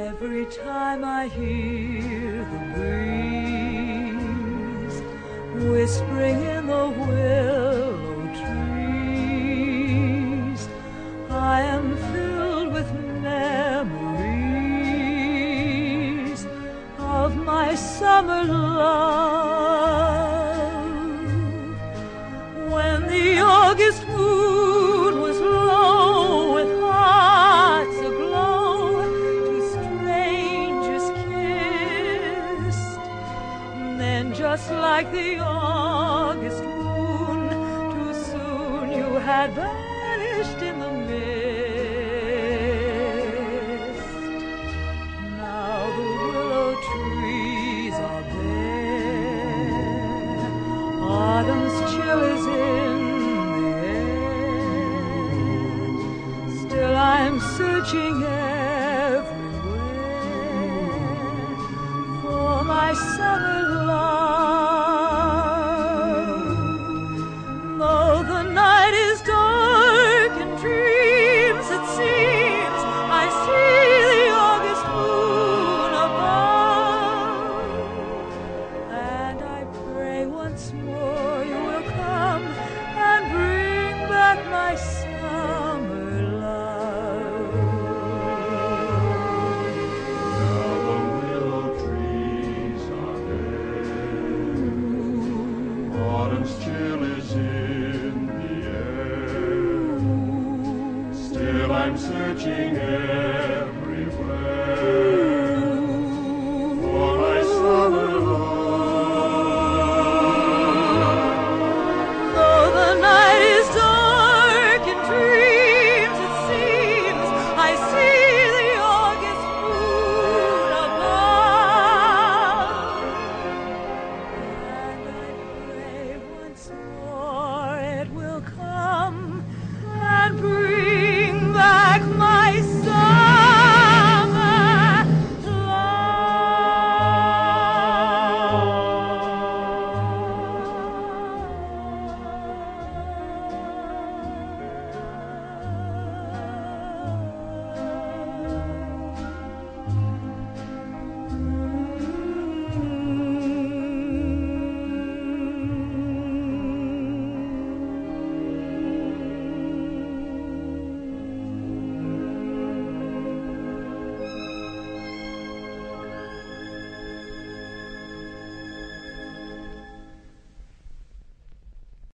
Every time I hear the breeze whispering in the willow trees, I am filled with memories of my summer love, when the August moon was low with hearts aglow, then just like the August moon, too soon you had vanished in the mist. Now the willow trees are bare, autumn's chill is in the air. Still I'm searching everywhere for my summer love. Though the night is dark and dreams it seems, I see the August moon above, and I pray once more you will come and bring back my summer love. Now the willow trees are bare, autumn's chill is in the air. Still I'm searching everywhere